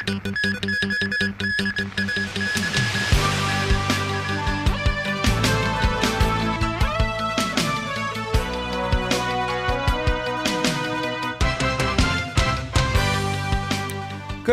Good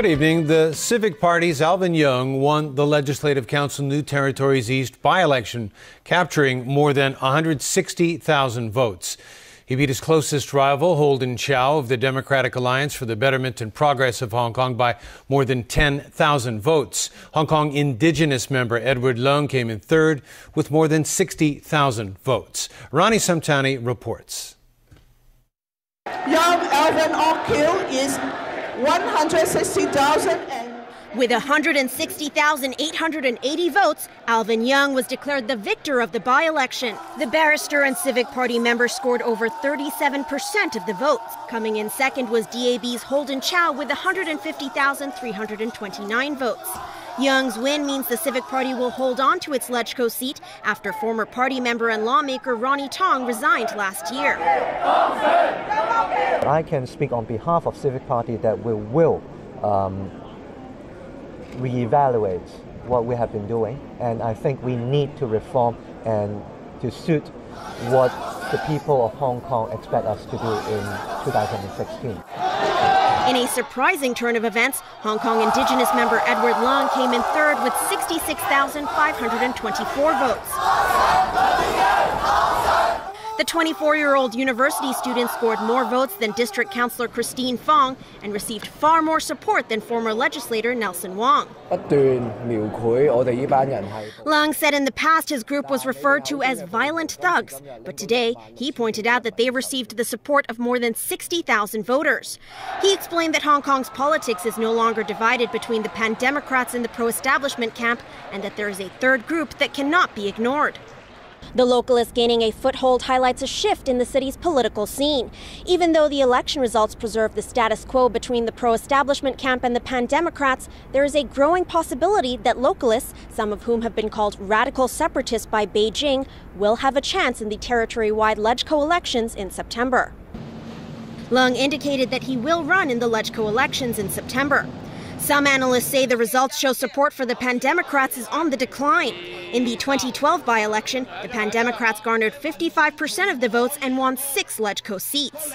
evening. The Civic Party's Alvin Young won the Legislative Council New Territories East by-election, capturing more than 160,000 votes. He beat his closest rival, Holden Chow of the Democratic Alliance for the Betterment and Progress of Hong Kong, by more than 10,000 votes. Hong Kong Indigenous member Edward Leung came in third with more than 60,000 votes. Ronnie Samtani reports. Young Alvin Oakhill is 160,000. With 160,880 votes, Alvin Young was declared the victor of the by-election. The barrister and Civic Party member scored over 37% of the votes. Coming in second was DAB's Holden Chow with 150,329 votes. Young's win means the Civic Party will hold on to its LegCo seat after former party member and lawmaker Ronnie Tong resigned last year. I can speak on behalf of Civic Party that we will reevaluate what we have been doing, and I think we need to reform and to suit what the people of Hong Kong expect us to do in 2016. In a surprising turn of events, Hong Kong Indigenous member Edward Leung came in third with 66,524 votes. The 24-year-old university student scored more votes than District Councillor Christine Fong and received far more support than former legislator Nelson Wong. Leung said in the past his group was referred to as violent thugs, but today he pointed out that they received the support of more than 60,000 voters. He explained that Hong Kong's politics is no longer divided between the pan-democrats and the pro-establishment camp, and that there is a third group that cannot be ignored. The localist gaining a foothold highlights a shift in the city's political scene. Even though the election results preserve the status quo between the pro-establishment camp and the pan-democrats, there is a growing possibility that localists, some of whom have been called radical separatists by Beijing, will have a chance in the territory-wide LegCo elections in September. Leung indicated that he will run in the LegCo elections in September. Some analysts say the results show support for the pan-democrats is on the decline. In the 2012 by-election, the pan-democrats garnered 55% of the votes and won 6 LegCo seats.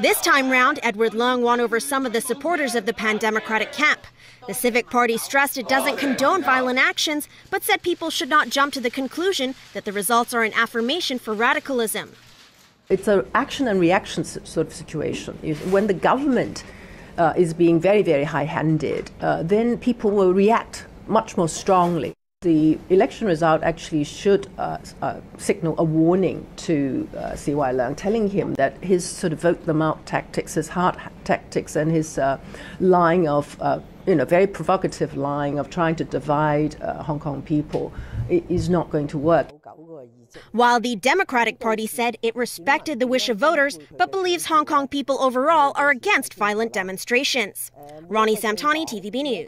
This time round, Edward Leung won over some of the supporters of the pan-democratic camp. The Civic Party stressed it doesn't condone violent actions, but said people should not jump to the conclusion that the results are an affirmation for radicalism. It's an action and reaction sort of situation. When the government is being very, very high-handed, then people will react much more strongly. The election result actually should signal a warning to C.Y. Leung, telling him that his sort of vote-them-out tactics, his hard tactics, and his lying of, very provocative lying of trying to divide Hong Kong people is not going to work. While the Democratic Party said it respected the wish of voters, but believes Hong Kong people overall are against violent demonstrations. Ronnie Samtani, TVB News.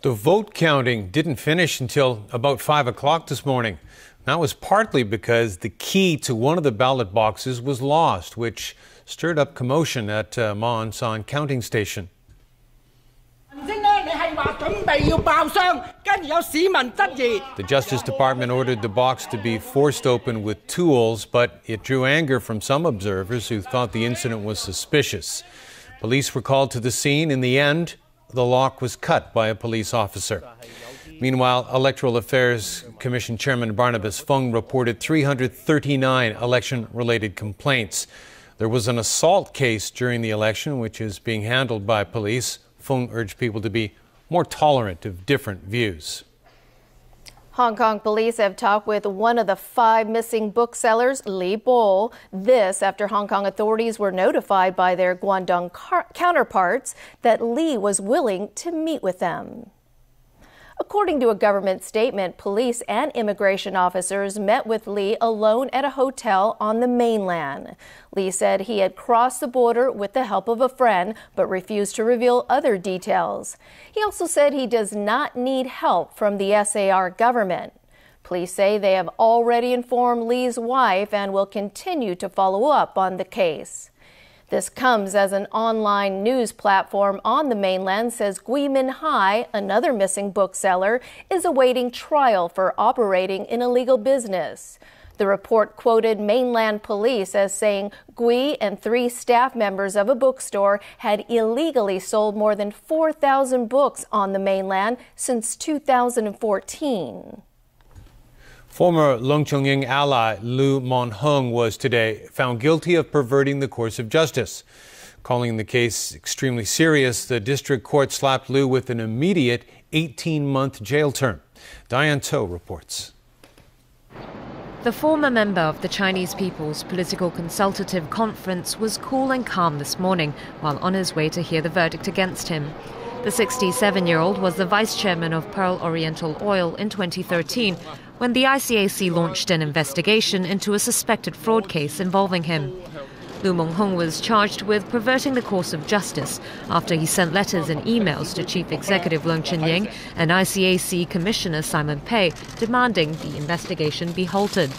The vote counting didn't finish until about 5 o'clock this morning. That was partly because the key to one of the ballot boxes was lost, which stirred up commotion at Ma On San counting station. The Justice Department ordered the box to be forced open with tools, but it drew anger from some observers who thought the incident was suspicious. Police were called to the scene. In the end, the lock was cut by a police officer. Meanwhile, Electoral Affairs Commission Chairman Barnabas Fung reported 339 election-related complaints. There was an assault case during the election, which is being handled by police. Fung urged people to be more tolerant of different views. Hong Kong police have talked with one of the 5 missing booksellers, Li Bo. This after Hong Kong authorities were notified by their Guangdong counterparts that Li was willing to meet with them. According to a government statement, police and immigration officers met with Li alone at a hotel on the mainland. Li said he had crossed the border with the help of a friend, but refused to reveal other details. He also said he does not need help from the SAR government. Police say they have already informed Li's wife and will continue to follow up on the case. This comes as an online news platform on the mainland says Gui Minhai, another missing bookseller, is awaiting trial for operating an illegal business. The report quoted mainland police as saying Gui and 3 staff members of a bookstore had illegally sold more than 4,000 books on the mainland since 2014. Former Leung Chun-ying ally Liu Mon-hung was today found guilty of perverting the course of justice. Calling the case extremely serious, the district court slapped Liu with an immediate 18-month jail term. Diane To reports. The former member of the Chinese People's Political Consultative Conference was cool and calm this morning while on his way to hear the verdict against him. The 67-year-old was the vice chairman of Pearl Oriental Oil in 2013 when the ICAC launched an investigation into a suspected fraud case involving him. Liu Mon-hung was charged with perverting the course of justice after he sent letters and emails to Chief Executive Leung Chun-ying and ICAC Commissioner Simon Pei demanding the investigation be halted.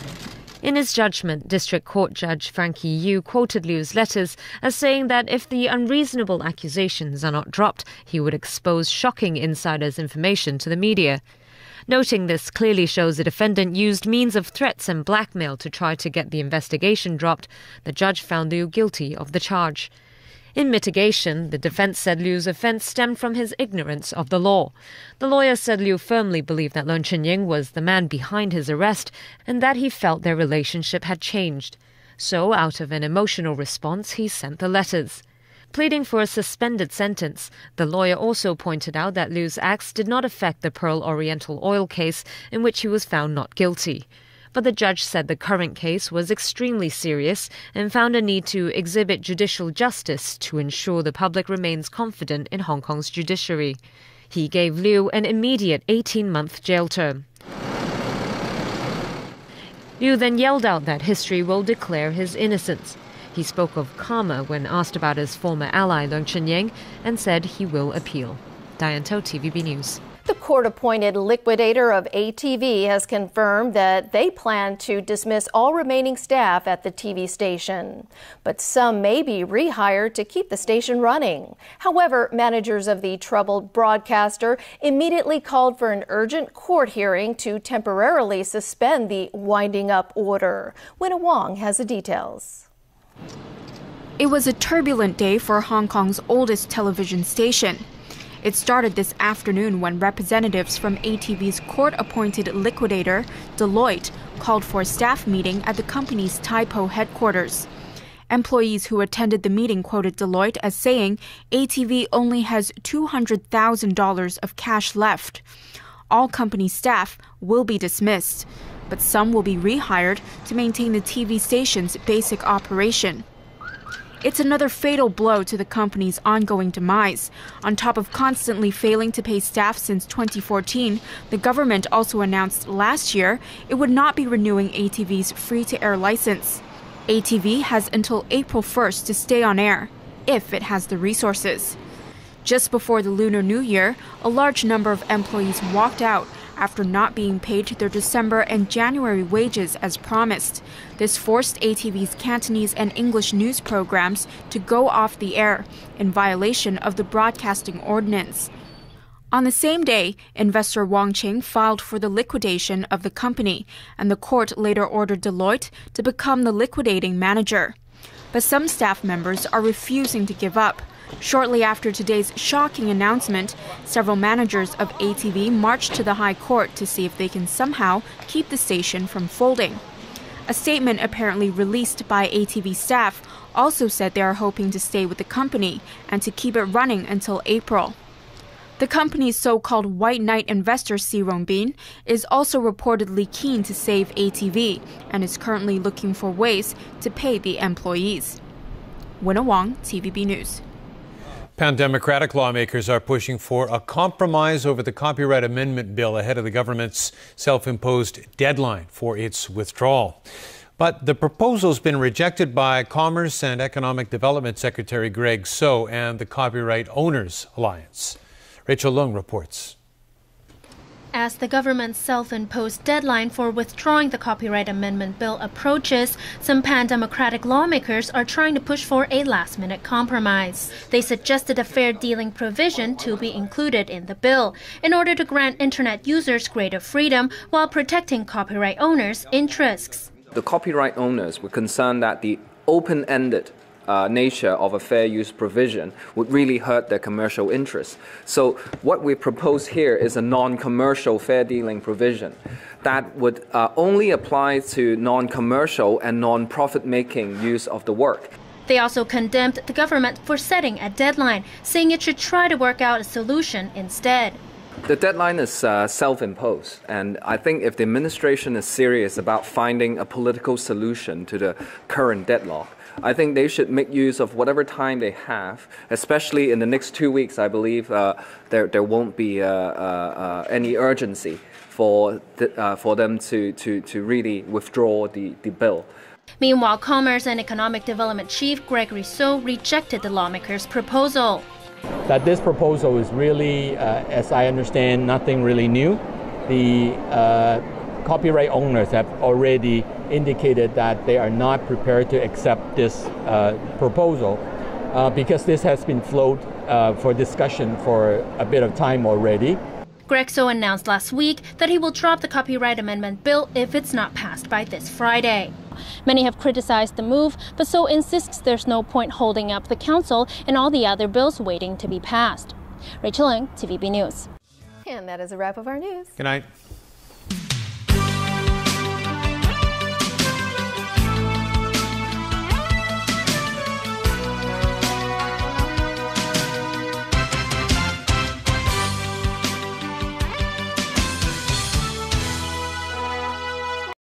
In his judgment, District Court Judge Frankie Yu quoted Liu's letters as saying that if the unreasonable accusations are not dropped, he would expose shocking insiders' information to the media. Noting this clearly shows the defendant used means of threats and blackmail to try to get the investigation dropped, the judge found Liu guilty of the charge. In mitigation, the defense said Liu's offense stemmed from his ignorance of the law. The lawyer said Liu firmly believed that Leung Chun-ying was the man behind his arrest and that he felt their relationship had changed. So, out of an emotional response, he sent the letters. Pleading for a suspended sentence, the lawyer also pointed out that Liu's acts did not affect the Pearl Oriental Oil case in which he was found not guilty. But the judge said the current case was extremely serious and found a need to exhibit judicial justice to ensure the public remains confident in Hong Kong's judiciary. He gave Liu an immediate 18-month jail term. Liu then yelled out that history will declare his innocence. He spoke of karma when asked about his former ally Leung Chun-ying and said he will appeal. Diane To, TVB News. The court-appointed liquidator of ATV has confirmed that they plan to dismiss all remaining staff at the TV station. But some may be rehired to keep the station running. However, managers of the troubled broadcaster immediately called for an urgent court hearing to temporarily suspend the winding-up order. Winna Wong has the details. It was a turbulent day for Hong Kong's oldest television station. It started this afternoon when representatives from ATV's court-appointed liquidator, Deloitte, called for a staff meeting at the company's Tai Po headquarters. Employees who attended the meeting quoted Deloitte as saying ATV only has $200,000 of cash left. All company staff will be dismissed, but some will be rehired to maintain the TV station's basic operation. It's another fatal blow to the company's ongoing demise. On top of constantly failing to pay staff since 2014, the government also announced last year it would not be renewing ATV's free-to-air license. ATV has until April 1st to stay on air, if it has the resources. Just before the Lunar New Year, a large number of employees walked out after not being paid their December and January wages as promised. This forced ATV's Cantonese and English news programs to go off the air in violation of the broadcasting ordinance. On the same day, investor Wang Qing filed for the liquidation of the company, and the court later ordered Deloitte to become the liquidating manager. But some staff members are refusing to give up. Shortly after today's shocking announcement, several managers of ATV marched to the High Court to see if they can somehow keep the station from folding. A statement apparently released by ATV staff also said they are hoping to stay with the company and to keep it running until April. The company's so-called white knight investor Si Rongbin is also reportedly keen to save ATV and is currently looking for ways to pay the employees. Winna Wong, TVB News. Pan-Democratic lawmakers are pushing for a compromise over the copyright amendment bill ahead of the government's self-imposed deadline for its withdrawal. But the proposal's been rejected by Commerce and Economic Development Secretary Greg So and the Copyright Owners Alliance. Rachel Leung reports. As the government's self-imposed deadline for withdrawing the copyright amendment bill approaches, some pan-democratic lawmakers are trying to push for a last-minute compromise. They suggested a fair dealing provision to be included in the bill in order to grant internet users greater freedom while protecting copyright owners' interests. The copyright owners were concerned that the open-ended nature of a fair use provision would really hurt their commercial interests. So what we propose here is a non-commercial fair dealing provision that would only apply to non-commercial and non-profit-making use of the work. They also condemned the government for setting a deadline, saying it should try to work out a solution instead. The deadline is self-imposed, and I think if the administration is serious about finding a political solution to the current deadlock, I think they should make use of whatever time they have, especially in the next 2 weeks. I believe there won't be any urgency for them to really withdraw the bill. Meanwhile, Commerce and Economic Development Chief Gregory So rejected the lawmakers' proposal. That this proposal is really, as I understand, nothing really new. The copyright owners have already indicated that they are not prepared to accept this proposal because this has been floated for discussion for a bit of time already. Greg So announced last week that he will drop the copyright amendment bill if it's not passed by this Friday. Many have criticized the move, but So insists there's no point holding up the council and all the other bills waiting to be passed. Rachel Ng, TVB News. And that is a wrap of our news. Good night.